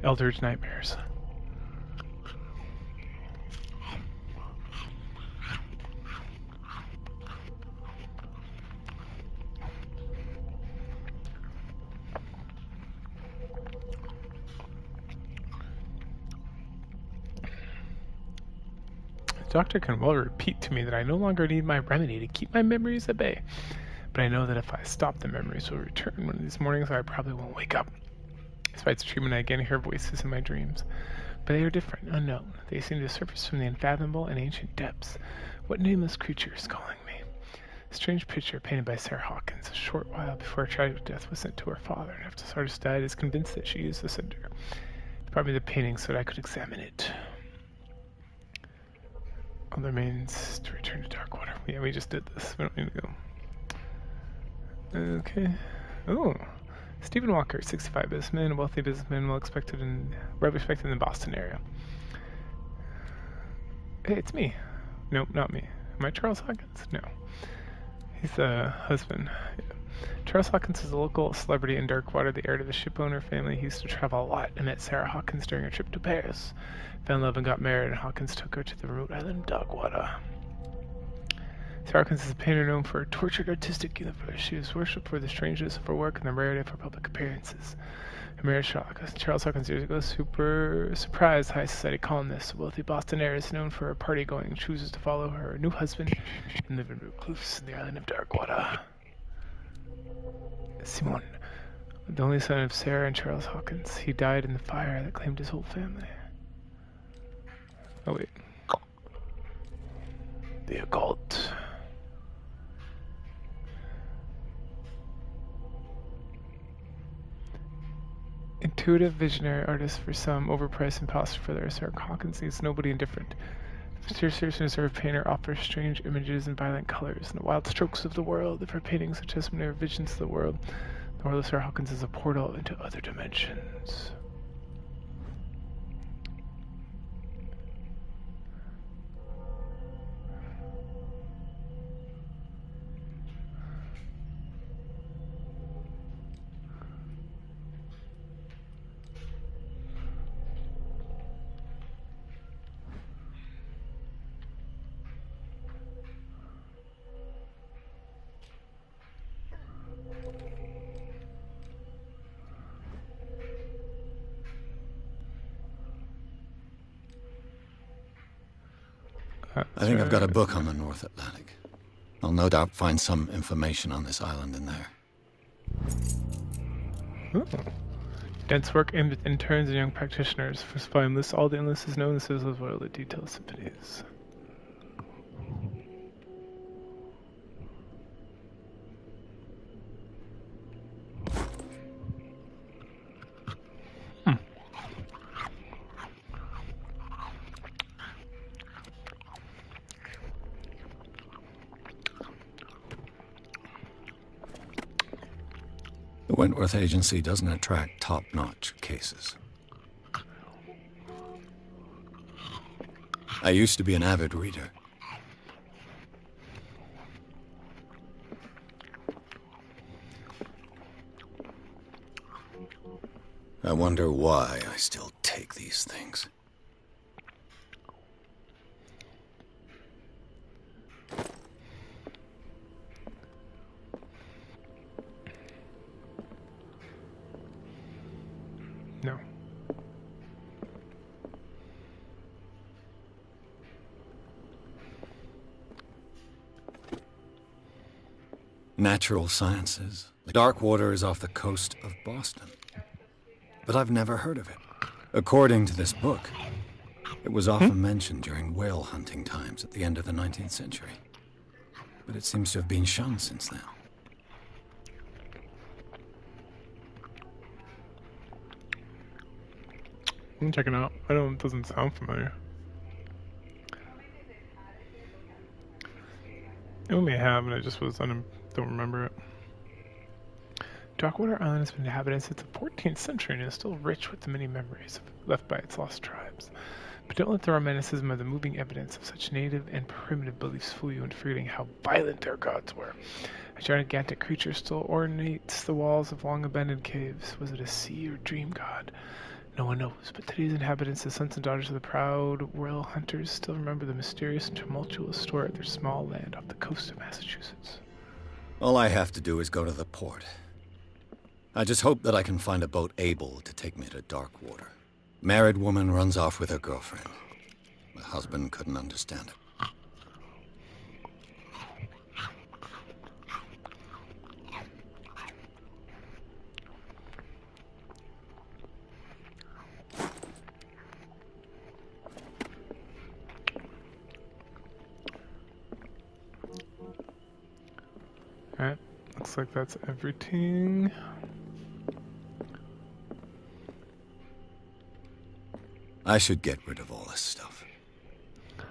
Eldritch nightmares. The doctor can well repeat to me that I no longer need my remedy to keep my memories at bay. But I know that if I stop, the memories will return. One of these mornings I probably won't wake up. Despite the treatment, I again hear voices in my dreams. But they are different, unknown. They seem to surface from the unfathomable and ancient depths. What nameless creature is calling me? A strange picture painted by Sarah Hawkins a short while before her tragic death was sent to her father, and after the artist died, is convinced that she is the sender. He brought me the painting so that I could examine it. All that remains to return to Darkwater. Yeah, we just did this. We don't need to go. Okay. Oh. Stephen Walker, 65 businessman, a wealthy businessman, well respected in the Boston area. Hey, it's me. Nope, not me. Am I Charles Hawkins? No. He's the husband. Yeah. Charles Hawkins is a local celebrity in Darkwater, the heir to the shipowner family. He used to travel a lot and met Sarah Hawkins during a trip to Paris. Fell in love and got married, and Hawkins took her to the remote island of Darkwater. Sarah Hawkins is a painter known for her tortured artistic universe. She is worshipped for the strangeness of her work and the rarity of her public appearances. Her marriage to Charles Hawkins years ago surprised high society columnist. A wealthy Boston heiress known for her party-going chooses to follow her new husband and live in recluse in the island of Darkwater. Simon, the only son of Sarah and Charles Hawkins. He died in the fire that claimed his whole family. Oh wait. The occult. Intuitive visionary artist for some, overpriced imposter for the others. Sarah Hawkins needs nobody indifferent. The mysterious reserve painter offers strange images and violent colors and the wild strokes of the world. If her paintings are testimony or visions of the world of Sarah Hawkins is a portal into other dimensions. I think I've got a book on the North Atlantic. I'll no doubt find some information on this island in there. Ooh. Dense work aimed at interns and young practitioners. First volume lists all the illnesses known as well the detailed symphonies. The Wentworth Agency doesn't attract top-notch cases. I used to be an avid reader. I wonder why I still take these things. No. Natural sciences. Darkwater is off the coast of Boston. But I've never heard of it. According to this book, it was often mentioned during whale hunting times at the end of the 19th century. But it seems to have been shunned since then. I'm checking out. It doesn't sound familiar. It may have, and I just don't remember it. Darkwater Island has been inhabited since the 14th century and is still rich with the many memories left by its lost tribes. But don't let the romanticism of the moving evidence of such native and primitive beliefs fool you into forgetting how violent their gods were. A gigantic creature still ornates the walls of long-abandoned caves. Was it a sea or dream god? No one knows, but today's inhabitants, the sons and daughters of the proud whale hunters, still remember the mysterious and tumultuous story of their small land off the coast of Massachusetts. All I have to do is go to the port. I just hope that I can find a boat able to take me to Darkwater. Married woman runs off with her girlfriend. My husband couldn't understand it. Alright, looks like that's everything. I should get rid of all this stuff. You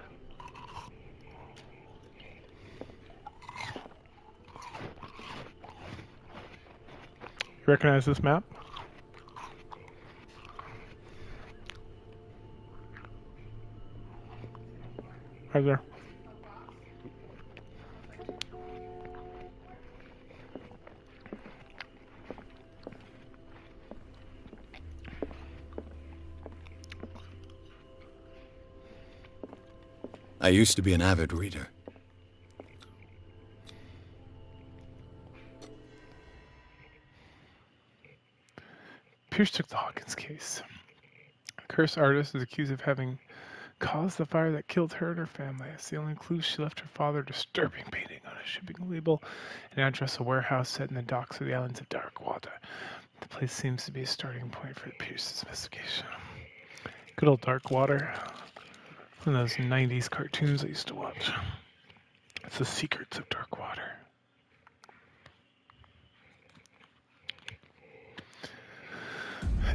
recognize this map? Right there. I used to be an avid reader. Pierce took the Hawkins case. The cursed artist is accused of having caused the fire that killed her and her family. It's the only clue she left her father, a disturbing painting on a shipping label, an address of a warehouse set in the docks of the islands of Darkwater. The place seems to be a starting point for Pierce's investigation. Good old Darkwater. One of those 90s cartoons I used to watch. It's the secrets of Darkwater.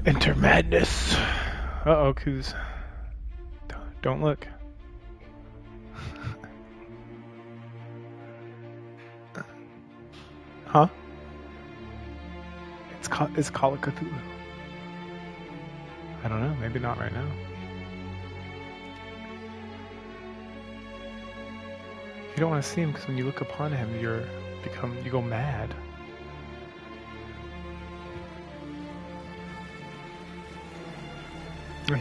Enter madness. Uh-oh, Coos. Don't look. Huh? It's Call of Cthulhu. I don't know, maybe not right now. You don't want to see him because when you look upon him, you go mad.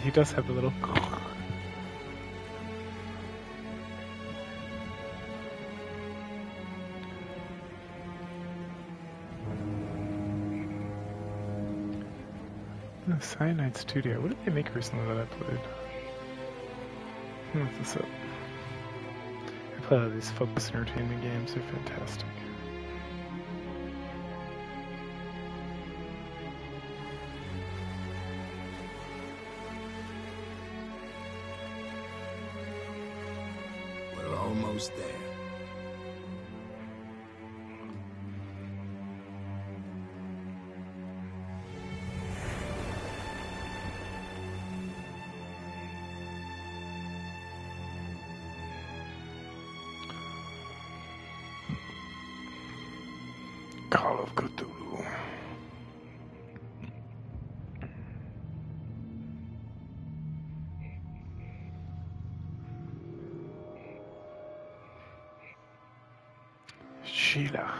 He does have a little. Cyanide Studio. What did they make recently that I played? Look this up. I play all these focus entertainment games. They're fantastic. We're almost there. Call of Cthulhu. Sheila.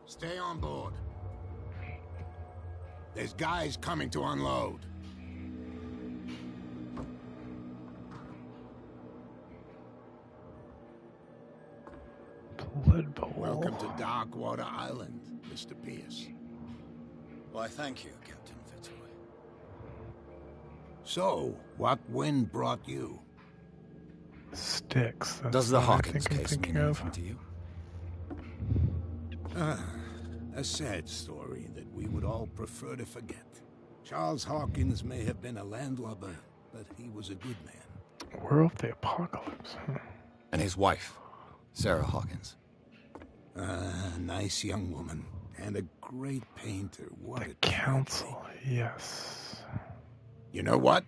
Stay on board. There's guys coming to unload. Blood Bowl. Welcome to Darkwater Island, Mr. Pierce. Why, thank you, Captain Fitzroy. So, what wind brought you? Sticks. That's Does the what I Hawkins think I'm case thinking mean of. anything to you? A sad story that we would all prefer to forget. Charles Hawkins may have been a landlubber, but he was a good man. World of the Apocalypse. Huh. And his wife, Sarah Hawkins. Nice young woman. And a great painter. What The a Council. Yes. You know what?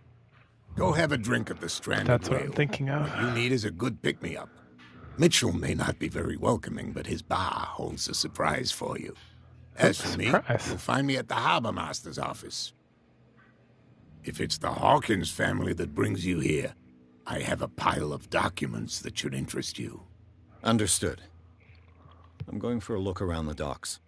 Go have a drink at the Stranded That's what Whale. I'm thinking of. What you need is a good pick-me-up. Mitchell may not be very welcoming, but his bar holds a surprise for you. As for me, Surprise. you'll find me at the harbor master's office. If it's the Hawkins family that brings you here, I have a pile of documents that should interest you. Understood. I'm going for a look around the docks.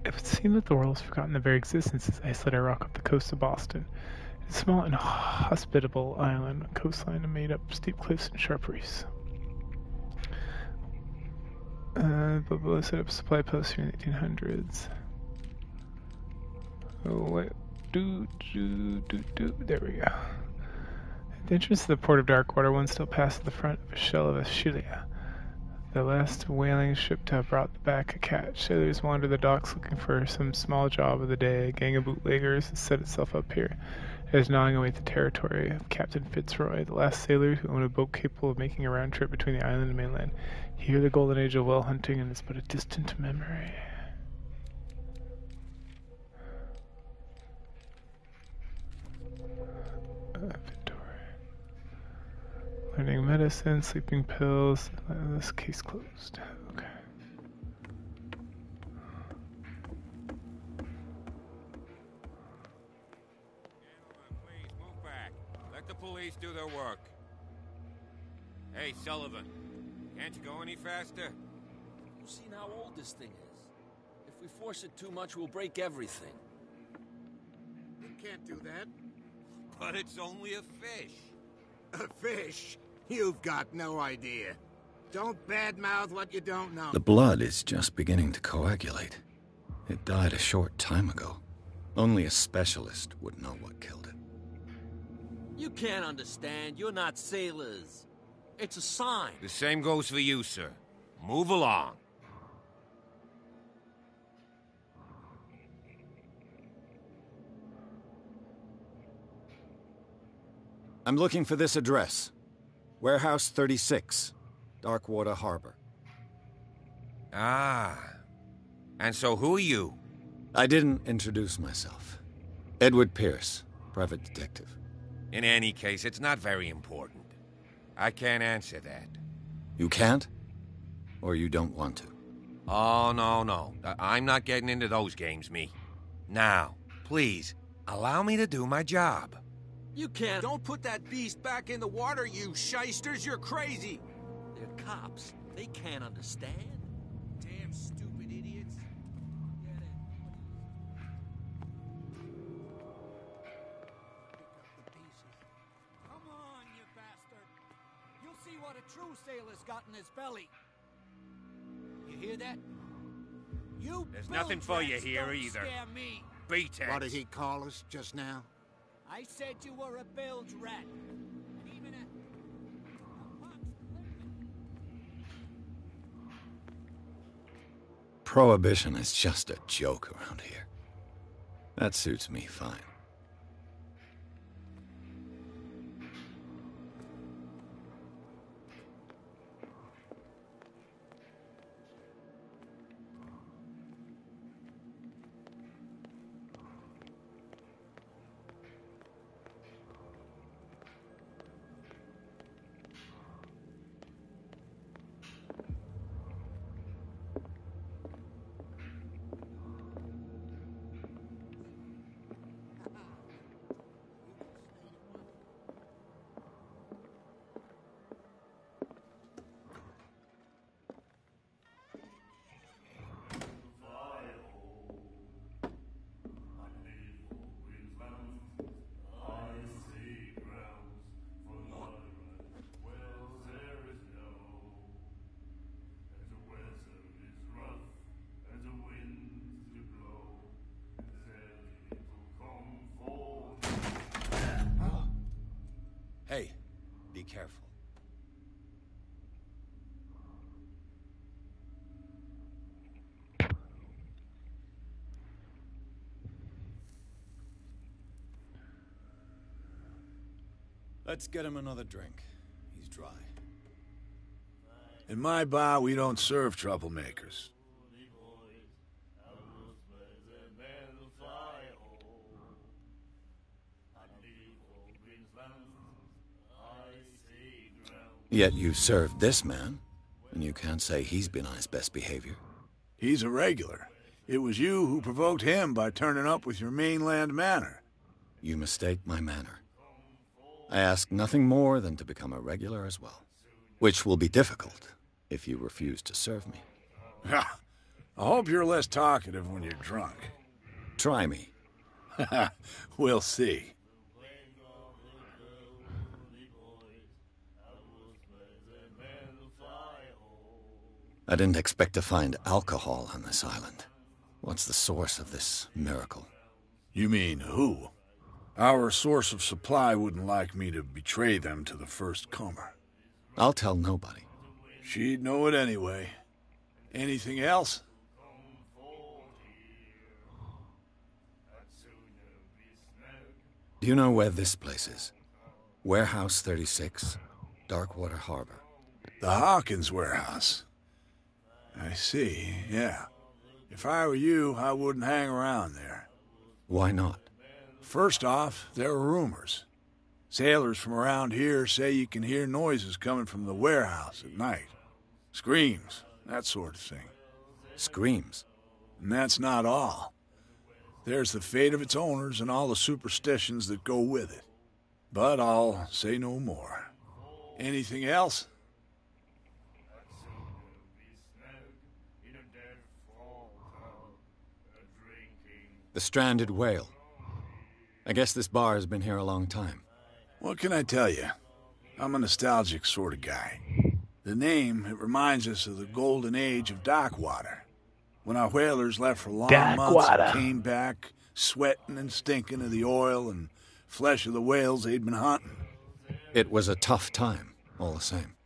It would seem that the world has forgotten the very existence of this isolated rock off the coast of Boston. It's a small and hospitable island, coastline made up of steep cliffs and sharp reefs. Balboa set up a supply post here in the 1800s. Oh, wait. There we go. At the entrance to the port of Darkwater, one still passed the front of a shell of Ashilia, the last whaling ship to have brought back a catch. Sailors wander the docks looking for some small job of the day. A gang of bootleggers has set itself up here. It is gnawing away the territory of Captain Fitzroy, the last sailor who owned a boat capable of making a round trip between the island and mainland. Here the golden age of whale hunting and is but a distant memory. Inventory. Learning medicine, sleeping pills. This case closed. Okay. Please move back. Let the police do their work. Hey, Sullivan. Can't you go any faster? You've seen how old this thing is. If we force it too much, we'll break everything. You can't do that. But it's only a fish. A fish? You've got no idea. Don't badmouth what you don't know. The blood is just beginning to coagulate. It died a short time ago. Only a specialist would know what killed it. You can't understand. You're not sailors. It's a sign. The same goes for you, sir. Move along. I'm looking for this address. Warehouse 36, Darkwater Harbor. Ah. And so who are you? I didn't introduce myself. Edward Pierce, private detective. In any case, it's not very important. I can't answer that. You can't? Or you don't want to? Oh, no. I'm not getting into those games, me. Now, please, allow me to do my job. You can't. Don't put that beast back in the water, you shysters! You're crazy! They're cops. They can't understand. Damn stupid idiots. Get it. Pick up the pieces. Come on, you bastard! You'll see what a true sailor's got in his belly. You hear that? You There's nothing for you here don't either. Scare me. Beat it. What did he call us just now? I said you were a bilge rat. And even a... Prohibition is just a joke around here. That suits me fine. Hey, be careful. Let's get him another drink. He's dry. In my bar, we don't serve troublemakers. Yet you served this man, and you can't say he's been on his best behavior. He's a regular. It was you who provoked him by turning up with your mainland manner. You mistake my manner. I ask nothing more than to become a regular as well, which will be difficult if you refuse to serve me. I hope you're less talkative when you're drunk. Try me. We'll see. I didn't expect to find alcohol on this island. What's the source of this miracle? You mean who? Our source of supply wouldn't like me to betray them to the first comer. I'll tell nobody. She'd know it anyway. Anything else? Do you know where this place is? Warehouse 36, Darkwater Harbor. The Hawkins warehouse. I see, yeah. If I were you, I wouldn't hang around there. Why not? First off, there are rumors. Sailors from around here say you can hear noises coming from the warehouse at night. Screams, that sort of thing. Screams? And that's not all. There's the fate of its owners and all the superstitions that go with it. But I'll say no more. Anything else? The stranded whale. I guess this bar has been here a long time. What can I tell you? I'm a nostalgic sort of guy. The name, it reminds us of the golden age of Darkwater. When our whalers left for long months and came back, sweating and stinking of the oil and flesh of the whales they'd been hunting. It was a tough time, all the same.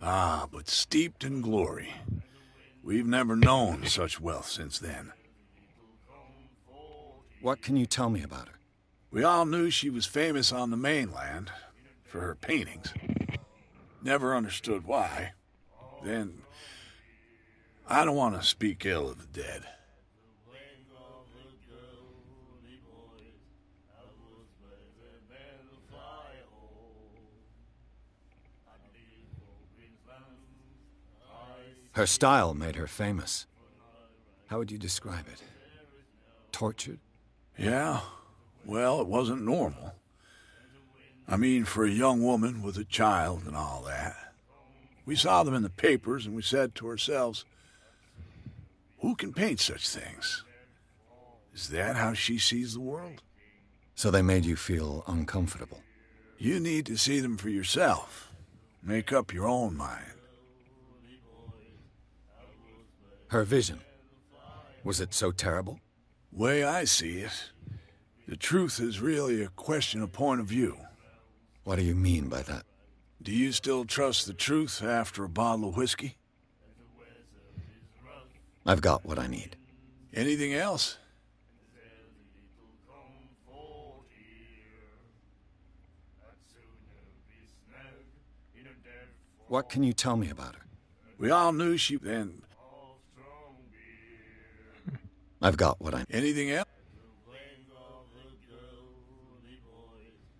Ah, but steeped in glory. We've never known such wealth since then. What can you tell me about her? We all knew she was famous on the mainland for her paintings. Never understood why. Then, I don't want to speak ill of the dead. Her style made her famous. How would you describe it? Tortured? Yeah, well, it wasn't normal. I mean, for a young woman with a child and all that. We saw them in the papers and we said to ourselves, who can paint such things? Is that how she sees the world? So they made you feel uncomfortable? You need to see them for yourself. Make up your own mind. Her vision. Was it so terrible? Way I see it, the truth is really a question of point of view. What do you mean by that? Do you still trust the truth after a bottle of whiskey? I've got what I need. Anything else? What can you tell me about her? We all knew she then. I've got what I... Anything else?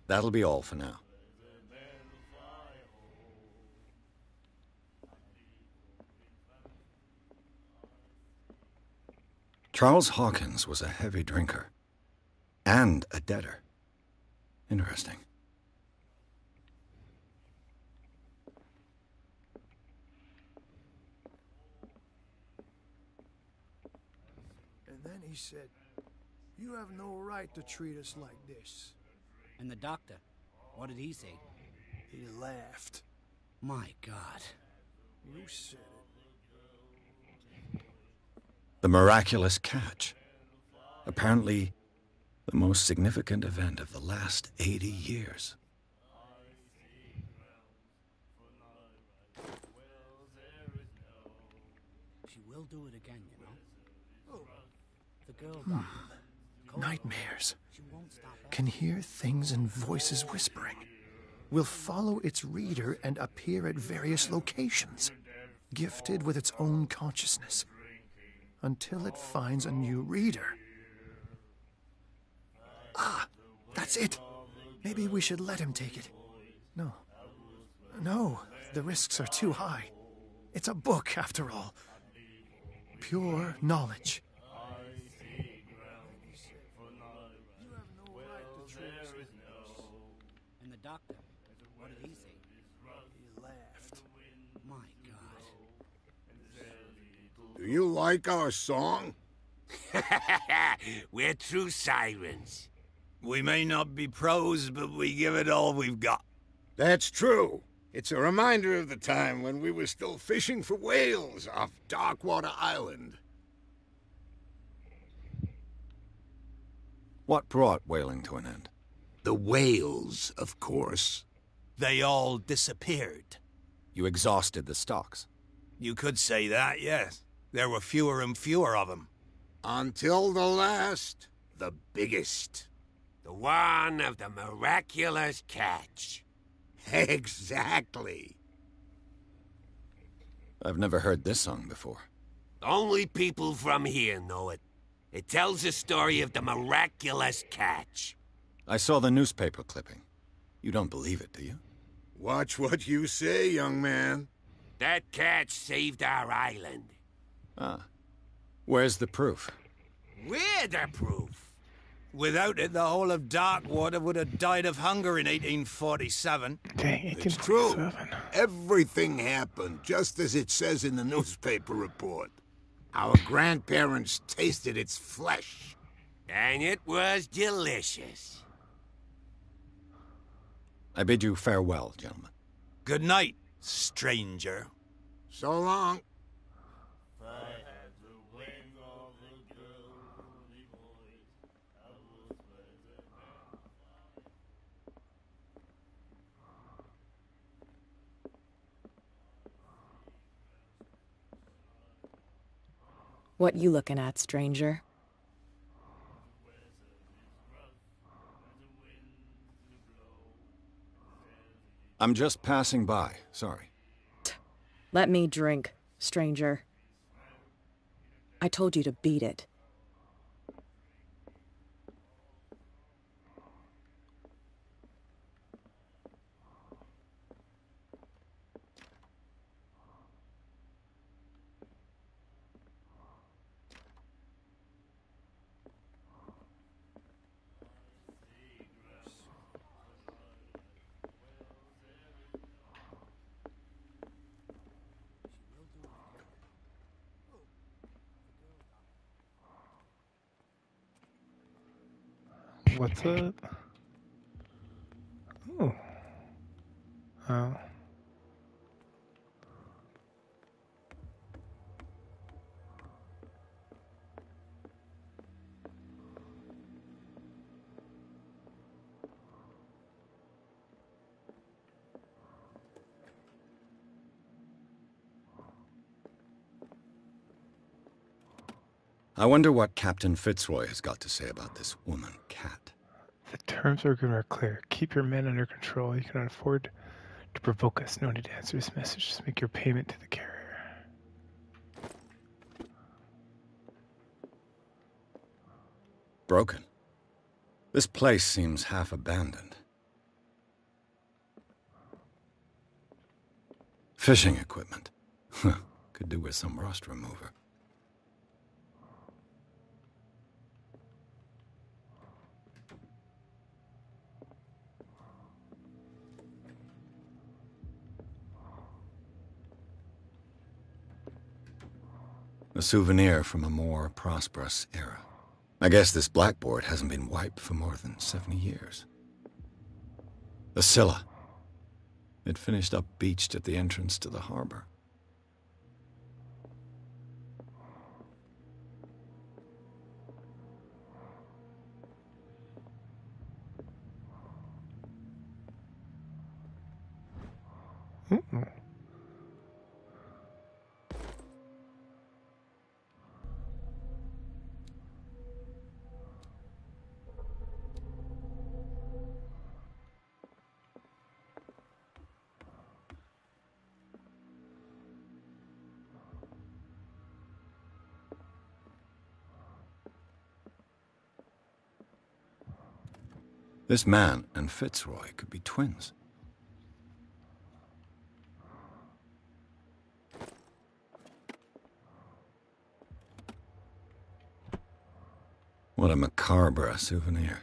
That'll be all for now. Charles Hawkins was a heavy drinker. And a debtor. Interesting. And then he said, "You have no right to treat us like this." And the doctor, what did he say? He laughed. My God. You said it. The miraculous catch. Apparently, the most significant event of the last 80 years. will do it again, you know. Oh, the girl doctor. Nightmares. She won't stop Can hear things and voices whispering. Will follow its reader and appear at various locations, gifted with its own consciousness, until it finds a new reader. Ah, that's it. Maybe we should let him take it. No. No, the risks are too high. It's a book, after all. Pure knowledge. And the doctor, what did he say? He laughed. My God. Do you like our song? We're true sirens. We may not be pros, but we give it all we've got. That's true. It's a reminder of the time when we were still fishing for whales off Darkwater Island. What brought whaling to an end? The whales, of course. They all disappeared. You exhausted the stocks. You could say that, yes. There were fewer and fewer of them. Until the last, The biggest. The one of the miraculous catch. exactly. I've never heard this song before. Only people from here know it. It tells the story of the miraculous catch. I saw the newspaper clipping. You don't believe it, do you? Watch what you say, young man. That catch saved our island. Ah. Where's the proof? We're the proof. Without it, the whole of Darkwater would have died of hunger in 1847. Dang, It's true. 1847. Everything happened just as it says in the newspaper report. Our grandparents tasted its flesh. And it was delicious. I bid you farewell, gentlemen. Good night, stranger. So long. What you looking at, stranger? I'm just passing by. Sorry. Let me drink, stranger. I told you to beat it. What's up? Oh. Oh. I wonder what Captain Fitzroy has got to say about this woman cat. The terms of agreement are clear. Keep your men under control. You cannot afford to provoke us. No need to answer this message. Just make your payment to the carrier. Broken. This place seems half abandoned. Fishing equipment. Could do with some rust remover. A souvenir from a more prosperous era. I guess this blackboard hasn't been wiped for more than 70 years. The Scylla. It finished up beached at the entrance to the harbor. Mm-mm. This man and Fitzroy could be twins. What a macabre souvenir.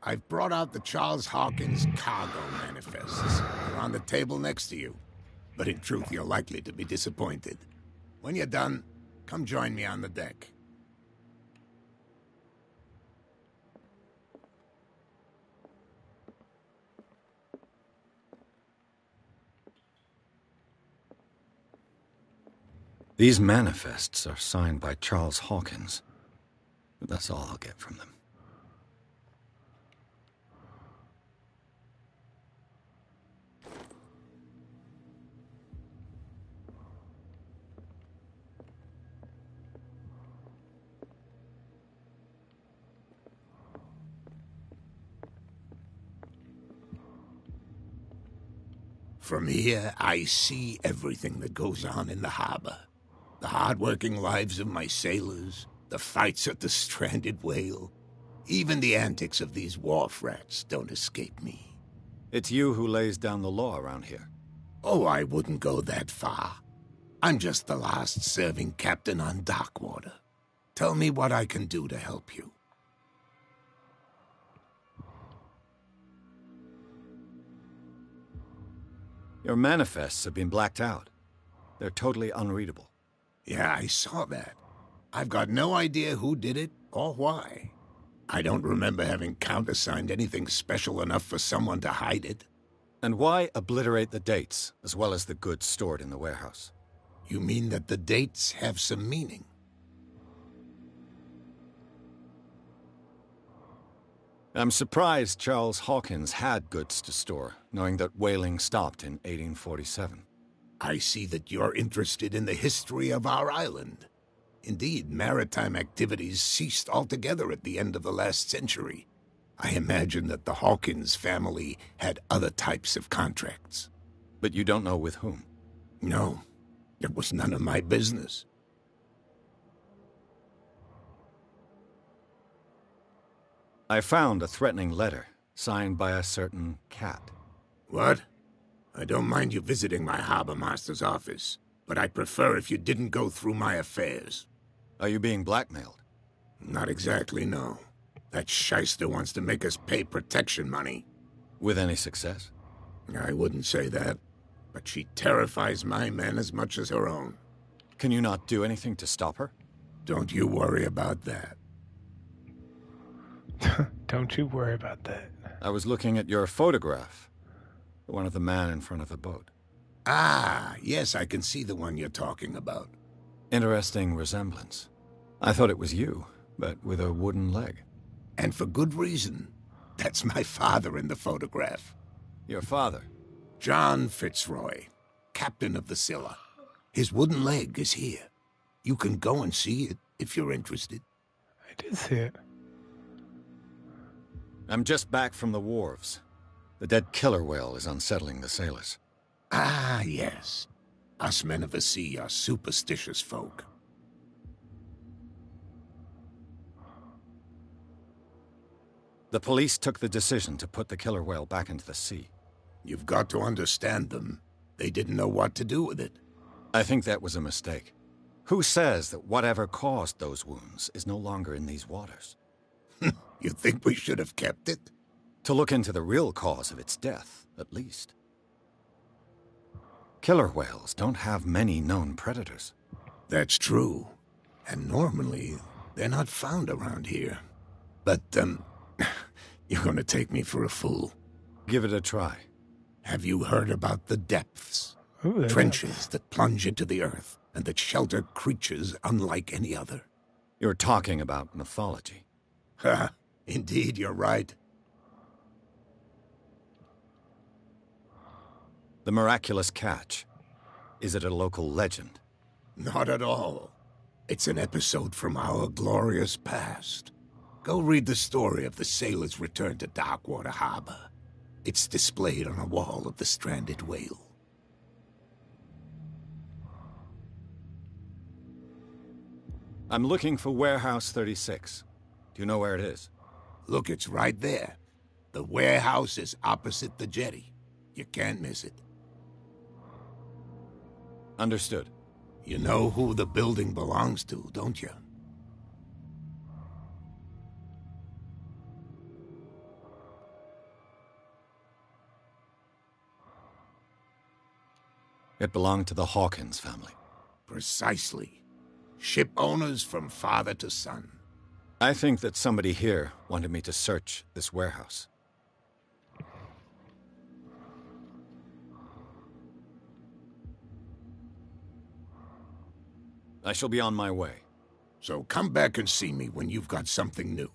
I've brought out the Charles Hawkins cargo manifests. They're on the table next to you. But in truth, you're likely to be disappointed. When you're done, come join me on the deck. These manifests are signed by Charles Hawkins, but that's all I'll get from them. From here, I see everything that goes on in the harbor. The hard-working lives of my sailors, the fights at the stranded whale. Even the antics of these wharf rats don't escape me. It's you who lays down the law around here. Oh, I wouldn't go that far. I'm just the last serving captain on Darkwater. Tell me what I can do to help you. Your manifests have been blacked out. They're totally unreadable. Yeah, I saw that. I've got no idea who did it or why. I don't remember having countersigned anything special enough for someone to hide it. And why obliterate the dates, as well as the goods stored in the warehouse? You mean that the dates have some meaning? I'm surprised Charles Hawkins had goods to store, knowing that whaling stopped in 1847. I see that you're interested in the history of our island. Indeed, maritime activities ceased altogether at the end of the last century. I imagine that the Hawkins family had other types of contracts. But you don't know with whom? No, it was none of my business. I found a threatening letter, signed by a certain cat. What? I don't mind you visiting my harbor master's office, but I'd prefer if you didn't go through my affairs. Are you being blackmailed? Not exactly, no. That shyster wants to make us pay protection money. With any success? I wouldn't say that, but she terrifies my men as much as her own. Can you not do anything to stop her? Don't you worry about that. Don't you worry about that. I was looking at your photograph. The one of the man in front of the boat. Ah, yes, I can see the one you're talking about. Interesting resemblance. I thought it was you, but with a wooden leg. And for good reason. That's my father in the photograph. Your father? John Fitzroy, captain of the Scylla. His wooden leg is here. You can go and see it if you're interested. I did see it. I'm just back from the wharves. The dead killer whale is unsettling the sailors. Ah, yes. Us men of the sea are superstitious folk. The police took the decision to put the killer whale back into the sea. You've got to understand them. They didn't know what to do with it. I think that was a mistake. Who says that whatever caused those wounds is no longer in these waters? You think we should have kept it? To look into the real cause of its death, at least. Killer whales don't have many known predators. That's true. And normally, they're not found around here. But, you're gonna take me for a fool. Give it a try. Have you heard about the depths? Ooh, Trenches that plunge into the earth and that shelter creatures unlike any other. You're talking about mythology. Ha! Indeed, you're right. The miraculous catch. Is it a local legend? Not at all. It's an episode from our glorious past. Go read the story of the sailor's return to Darkwater Harbor. It's displayed on a wall of the stranded whale. I'm looking for Warehouse 36. Do you know where it is? Look, it's right there. The warehouse is opposite the jetty. You can't miss it. Understood. You know who the building belongs to, don't you? It belonged to the Hawkins family. Precisely. Ship owners from father to son. I think that somebody here wanted me to search this warehouse. I shall be on my way. So come back and see me when you've got something new.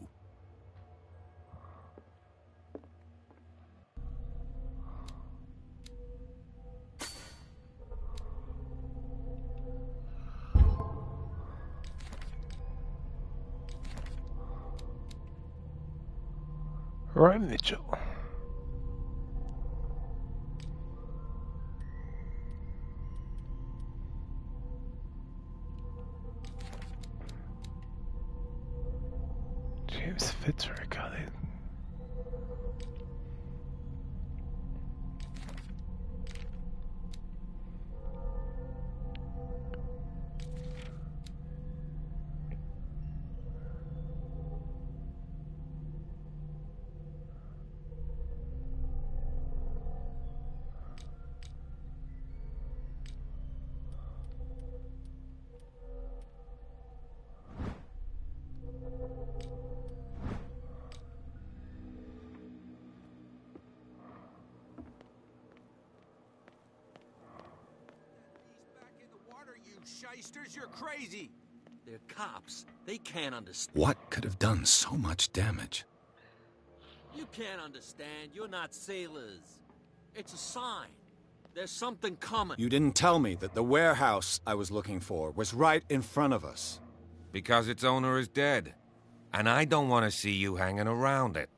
Roy Mitchell. James Fitzroy, God, Shysters, you're crazy! They're cops. They can't understand. What could have done so much damage? You can't understand. You're not sailors. It's a sign. There's something coming. You didn't tell me that the warehouse I was looking for was right in front of us. Because its owner is dead. And I don't want to see you hanging around it.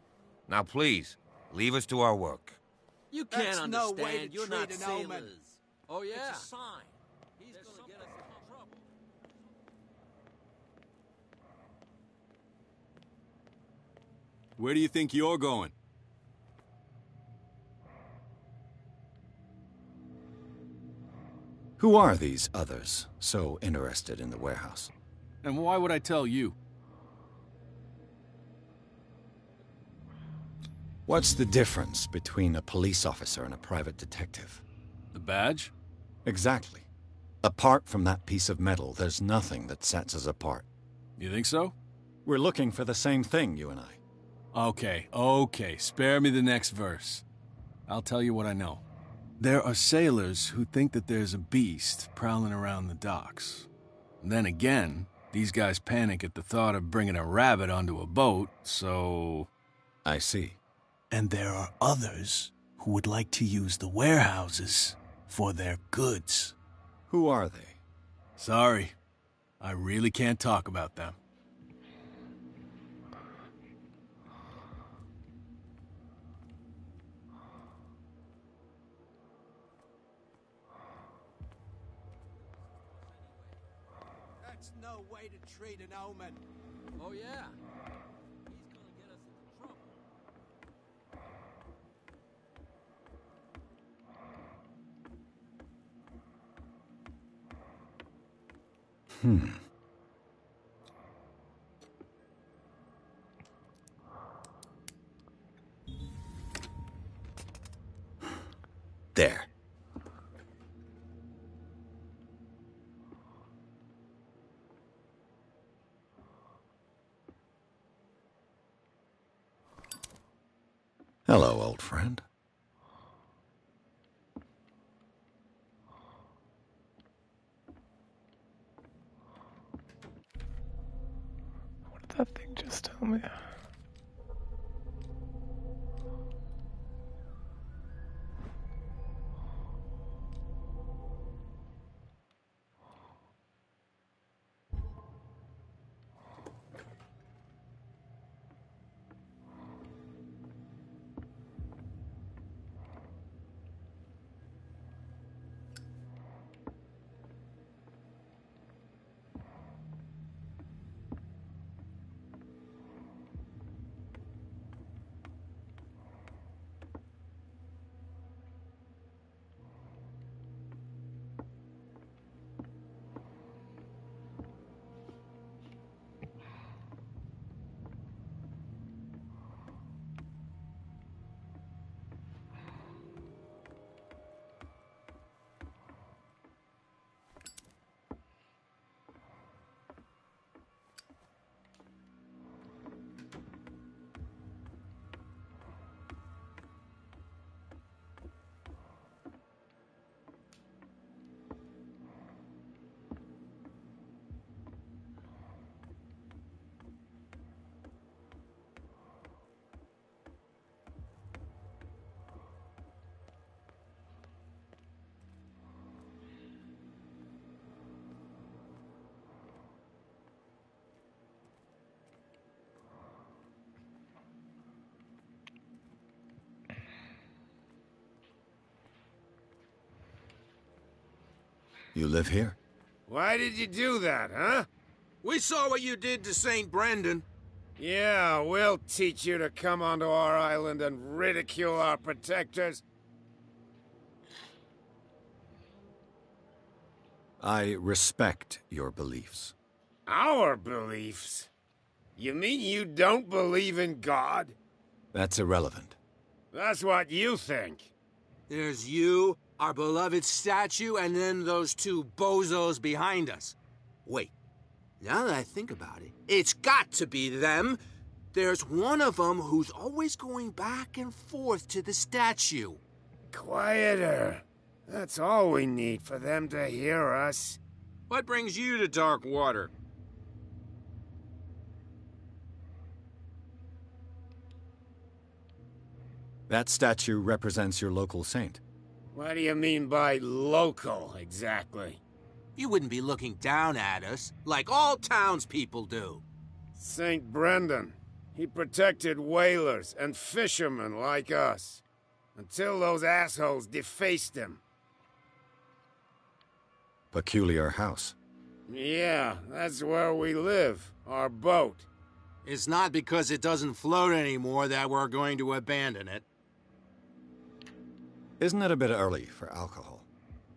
Now please, leave us to our work. You can't That's understand. no way to You're treat not an sailors. omen. Oh, yeah. It's a sign. He's gonna get us into trouble. Where do you think you're going? Who are these others so interested in the warehouse? And why would I tell you? What's the difference between a police officer and a private detective? The badge? Exactly. Apart from that piece of metal, there's nothing that sets us apart. You think so? We're looking for the same thing, you and I. Okay. Spare me the next verse. I'll tell you what I know. There are sailors who think that there's a beast prowling around the docks. Then again, these guys panic at the thought of bringing a rabbit onto a boat, so... I see. And there are others who would like to use the warehouses for their goods. Who are they? Sorry, I really can't talk about them. That's no way to treat an omen. Oh, yeah. He's gonna get us into trouble. There. Hello, old friend. what did that thing just tell me? You live here? Why did you do that, huh? We saw what you did to St. Brendan. Yeah, we'll teach you to come onto our island and ridicule our protectors. I respect your beliefs. Our beliefs? You mean you don't believe in God? That's irrelevant. That's what you think. There's you, our beloved statue, and then those two bozos behind us. Wait, now that I think about it, it's got to be them. There's one of them who's always going back and forth to the statue. Quieter. That's all we need for them to hear us. What brings you to Darkwater? That statue represents your local saint. What do you mean by local, exactly? You wouldn't be looking down at us, like all townspeople do. St. Brendan. He protected whalers and fishermen like us. Until those assholes defaced him. Peculiar house. Yeah, that's where we live. Our boat. It's not because it doesn't float anymore that we're going to abandon it. Isn't it a bit early for alcohol?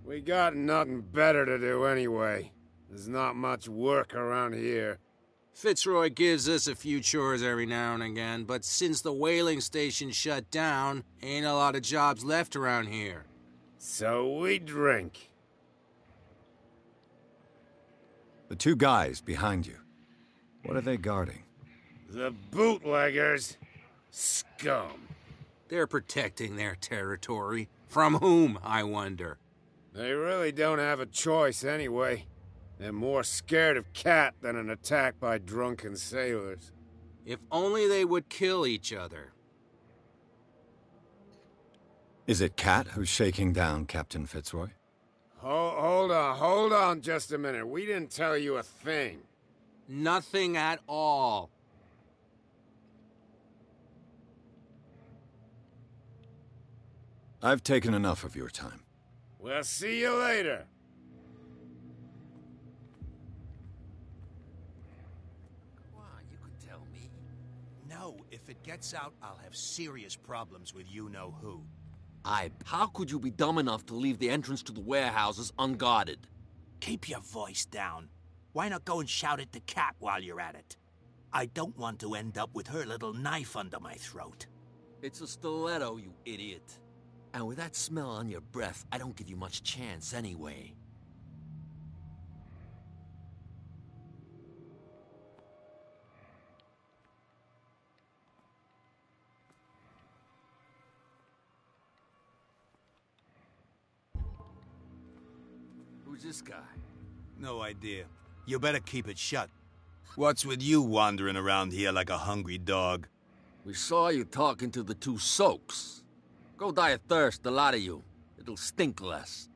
We got nothing better to do anyway. There's not much work around here. Fitzroy gives us a few chores every now and again, but since the whaling station shut down, ain't a lot of jobs left around here. So we drink. The two guys behind you. What are they guarding? The bootleggers. Scum. They're protecting their territory. From whom, I wonder? They really don't have a choice anyway. They're more scared of Cat than an attack by drunken sailors. If only they would kill each other. Is it Cat who's shaking down Captain Fitzroy? Hold on just a minute. We didn't tell you a thing. Nothing at all. I've taken enough of your time. We'll see you later. No, if it gets out, I'll have serious problems with you-know-who. How could you be dumb enough to leave the entrance to the warehouses unguarded? Keep your voice down. Why not go and shout at the cat while you're at it? I don't want to end up with her little knife under my throat. It's a stiletto, you idiot. And with that smell on your breath, I don't give you much chance anyway. Who's this guy? No idea. You better keep it shut. What's with you wandering around here like a hungry dog? We saw you talking to the two soaks. Go die of thirst, the lot of you. It'll stink less.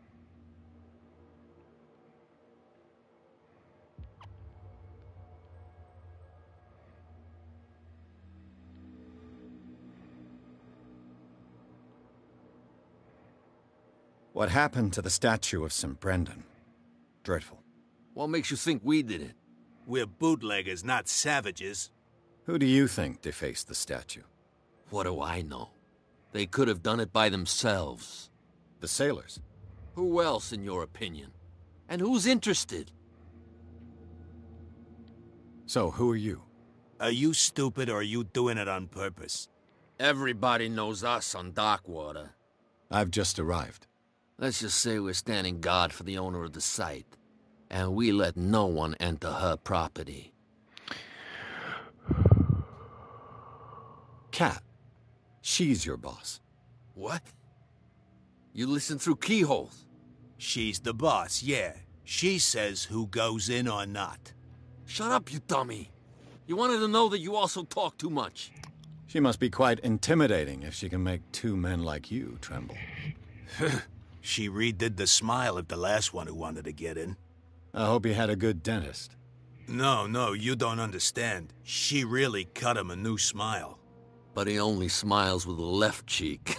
What happened to the statue of St. Brendan? Dreadful. What makes you think we did it? We're bootleggers, not savages. Who do you think defaced the statue? What do I know? They could have done it by themselves. The sailors? Who else, in your opinion? And who's interested? So, who are you? Are you stupid or are you doing it on purpose? Everybody knows us on Darkwater. I've just arrived. Let's just say we're standing guard for the owner of the site. And we let no one enter her property. Cat. She's your boss. What? You listen through keyholes? She's the boss, yeah. She says who goes in or not. Shut up, you dummy. You wanted to know that you also talk too much. She must be quite intimidating if she can make two men like you tremble. She redid the smile of the last one who wanted to get in. I hope he had a good dentist. No, you don't understand. She really cut him a new smile. But he only smiles with the left cheek.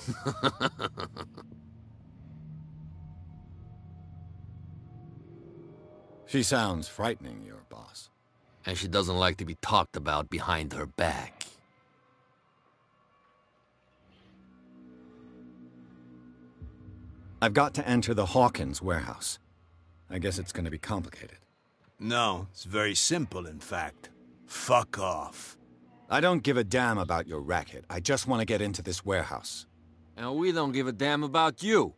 She sounds frightening, your boss. And she doesn't like to be talked about behind her back. I've got to enter the Hawkins warehouse. I guess it's going to be complicated. No, it's very simple, in fact. Fuck off. I don't give a damn about your racket. I just want to get into this warehouse. And we don't give a damn about you.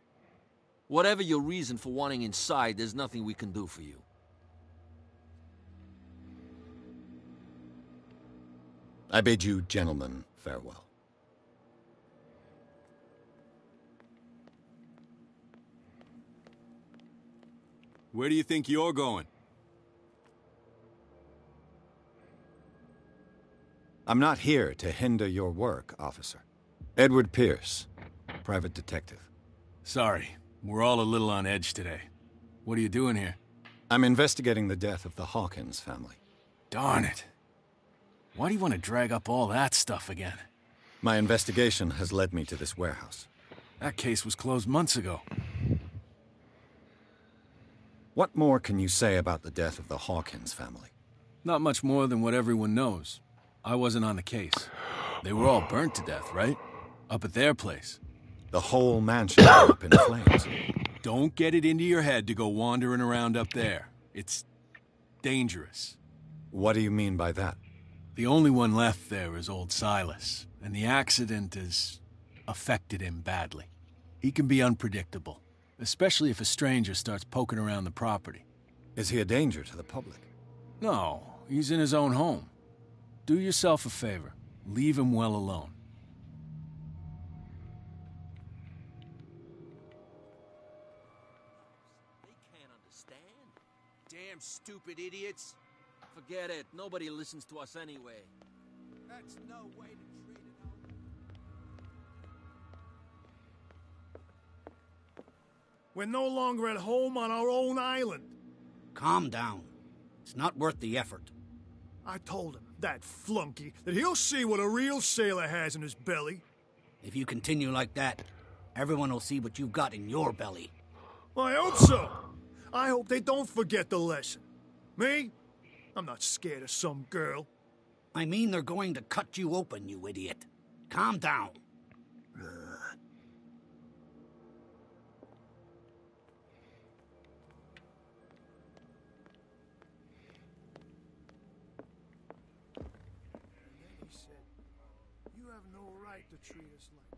Whatever your reason for wanting inside, there's nothing we can do for you. I bid you gentlemen farewell. Where do you think you're going? I'm not here to hinder your work, officer. Edward Pierce, private detective. Sorry, we're all a little on edge today. What are you doing here? I'm investigating the death of the Hawkins family. Darn it. Why do you want to drag up all that stuff again? My investigation has led me to this warehouse. That case was closed months ago. What more can you say about the death of the Hawkins family? Not much more than what everyone knows. I wasn't on the case. They were all burnt to death, right? Up at their place. The whole mansion went up in flames. Don't get it into your head to go wandering around up there. It's dangerous. What do you mean by that? The only one left there is old Silas, and the accident has affected him badly. He can be unpredictable, especially if a stranger starts poking around the property. Is he a danger to the public? No, he's in his own home. Do yourself a favor. Leave him well alone. They can't understand. Damn stupid idiots. Forget it. Nobody listens to us anyway. That's no way to treat it. We're no longer at home on our own island. Calm down. It's not worth the effort. I told him, that flunky, that he'll see what a real sailor has in his belly. If you continue like that, everyone will see what you've got in your belly. I hope so. I hope they don't forget the lesson. Me? I'm not scared of some girl. I mean they're going to cut you open, you idiot. Calm down. You have no right to treat us like this.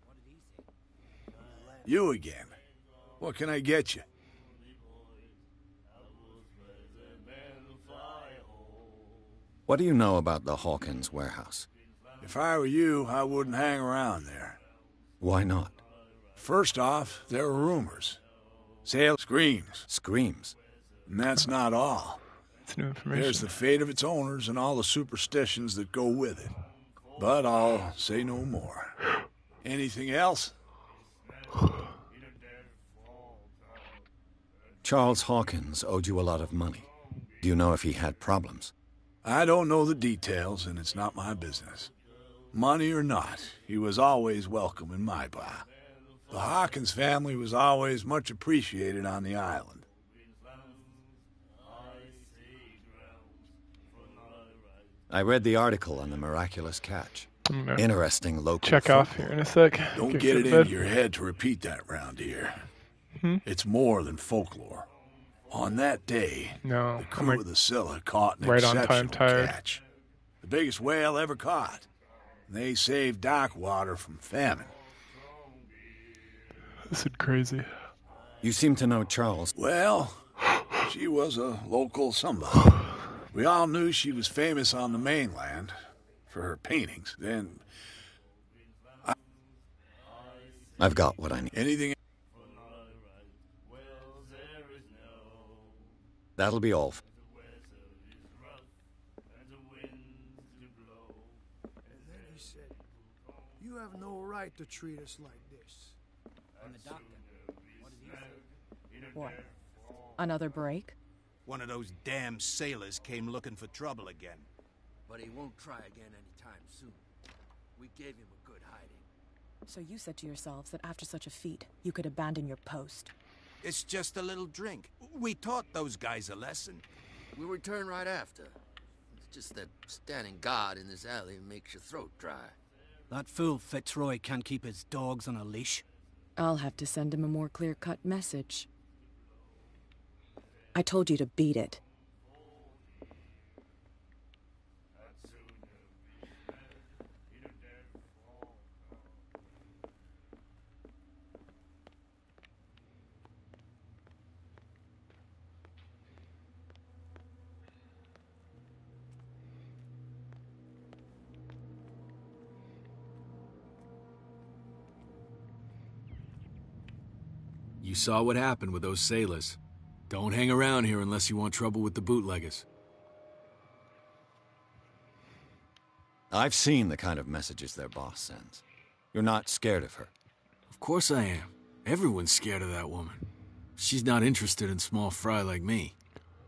What did he say? You again. What can I get you? What do you know about the Hawkins warehouse? If I were you, I wouldn't hang around there. Why not? First off, there are rumors. Sale screams. Screams? And that's not all. It's new information. There's the fate of its owners and all the superstitions that go with it. But I'll say no more. Anything else? Charles Hawkins owed you a lot of money. Do you know if he had problems? I don't know the details, and it's not my business. Money or not, he was always welcome in my bar. The Hawkins family was always much appreciated on the island. I read the article on the miraculous catch. Interesting local check folklore. off here in a sec. Don't get it into your head to repeat that round here. It's more than folklore. On that day, the crew of the Scylla caught an exceptional catch. The biggest whale ever caught. They saved Darkwater from famine. This is crazy. You seem to know Charles. Well, she was a local somebody. We all knew she was famous on the mainland for her paintings. Then I've got what I need. Anything? That'll be all. And then he said, you have no right to treat us like this. And the doctor, what did he say? What? Another break? One of those damn sailors came looking for trouble again. But he won't try again anytime soon. We gave him a good hiding. So you said to yourselves that after such a feat, you could abandon your post. It's just a little drink. We taught those guys a lesson. We'll return right after. It's just that standing guard in this alley makes your throat dry. That fool Fitzroy can't keep his dogs on a leash. I'll have to send him a more clear-cut message. I told you to beat it. You saw what happened with those sailors. Don't hang around here unless you want trouble with the bootleggers. I've seen the kind of messages their boss sends. You're not scared of her. Of course I am. Everyone's scared of that woman. She's not interested in small fry like me.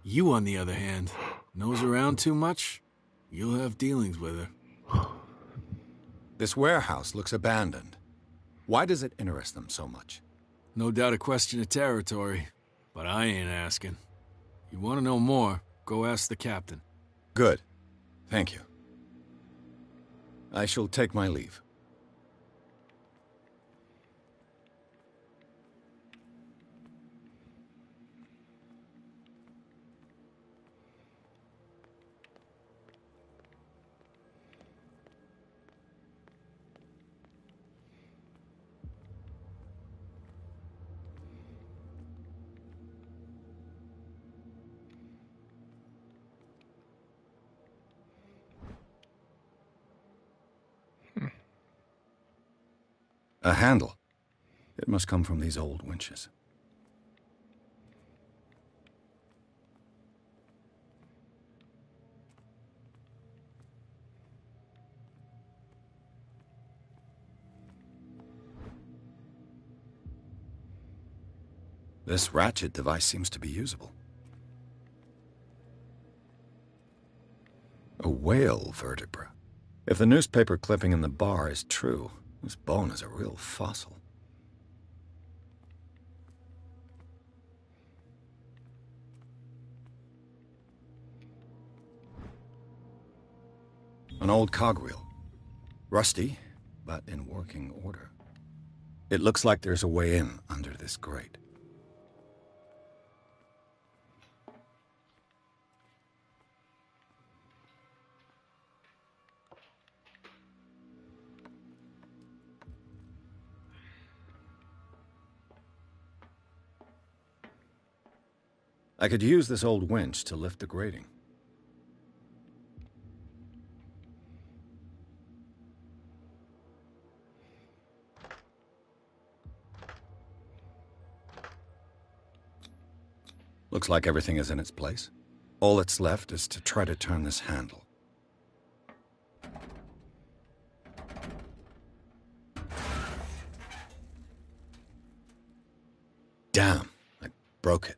You, on the other hand, nose around too much, you'll have dealings with her. This warehouse looks abandoned. Why does it interest them so much? No doubt a question of territory, but I ain't asking. You want to know more, go ask the captain. Good. Thank you. I shall take my leave. A handle. It must come from these old winches. This ratchet device seems to be usable. A whale vertebra. If the newspaper clipping in the bar is true, this bone is a real fossil. An old cogwheel. Rusty, but in working order. It looks like there's a way in under this grate. I could use this old winch to lift the grating. Looks like everything is in its place. All that's left is to try to turn this handle. Damn, I broke it.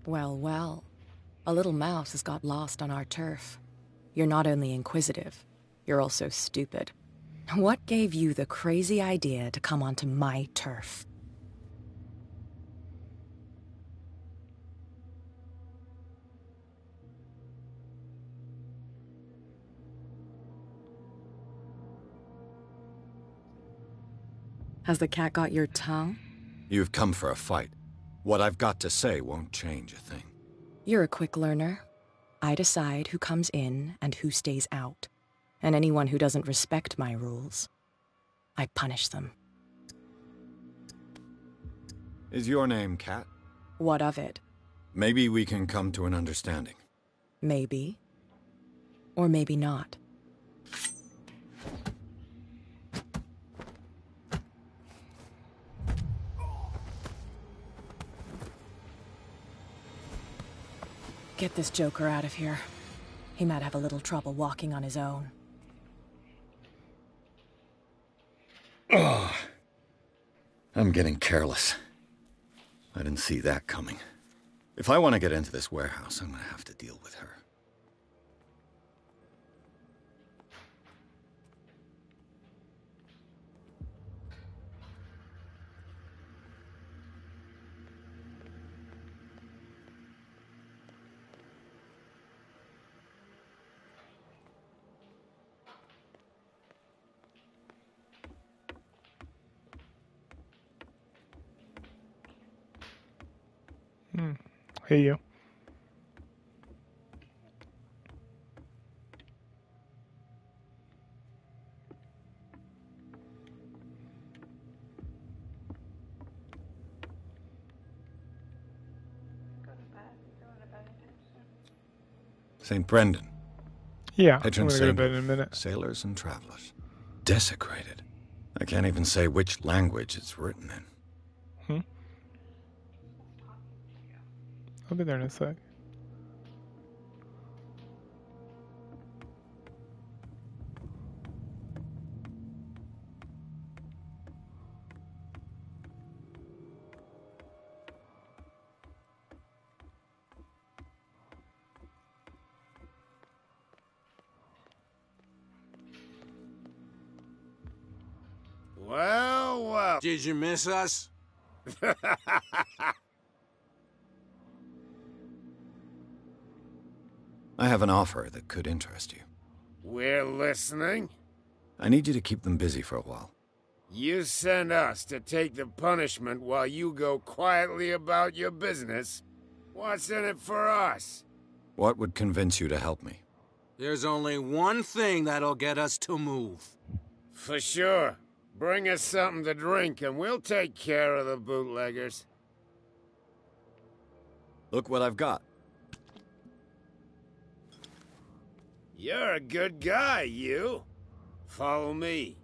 Well, well. A little mouse has got lost on our turf. You're not only inquisitive, you're also stupid. What gave you the crazy idea to come onto my turf? Has the cat got your tongue? You've come for a fight. What I've got to say won't change a thing. You're a quick learner. I decide who comes in and who stays out. And anyone who doesn't respect my rules, I punish them. Is your name Cat? What of it? Maybe we can come to an understanding. Maybe. Or maybe not. get this joker out of here. He might have a little trouble walking on his own. Oh, I'm getting careless. I didn't see that coming. If I want to get into this warehouse, I'm going to have to deal with her. Hey, you. St. Brendan. Yeah, Patron I'm gonna go to saint bed in a of minute. sailors and travelers. Desecrated. I can't even say which language it's written in. I'll be there in a sec. Well, well. Did you miss us? I have an offer that could interest you. We're listening. I need you to keep them busy for a while. You send us to take the punishment while you go quietly about your business. What's in it for us? What would convince you to help me? There's only one thing that'll get us to move. For sure. Bring us something to drink and we'll take care of the bootleggers. Look what I've got. You're a good guy, you. Follow me.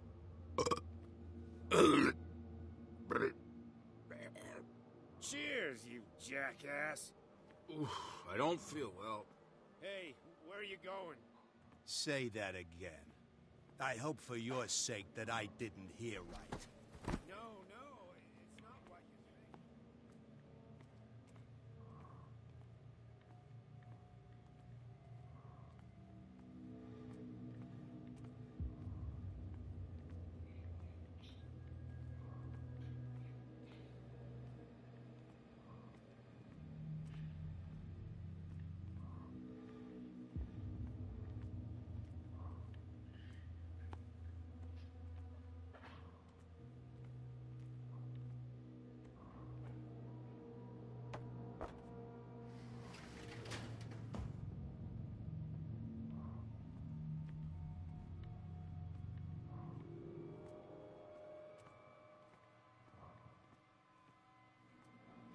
Cheers, you jackass. Oof, I don't feel well. Hey, where are you going? Say that again. I hope for your sake that I didn't hear right. No, it's not what you think.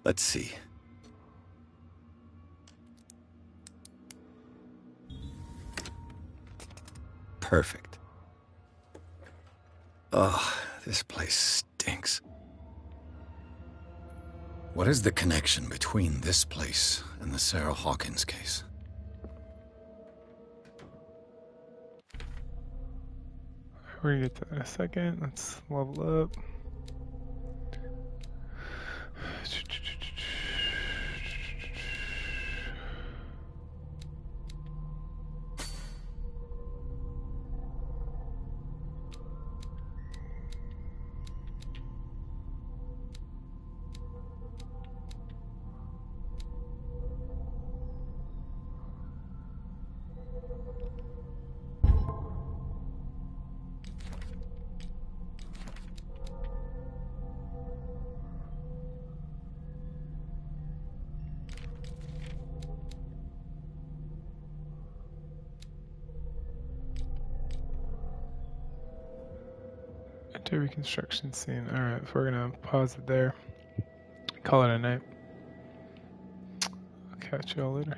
Let's see. Perfect. Oh, this place stinks. What is the connection between this place and the Sarah Hawkins case? We're gonna get to that in a second. Let's level up. To reconstruction scene. Alright, so we're gonna pause it there. Call it a night. I'll catch y'all later.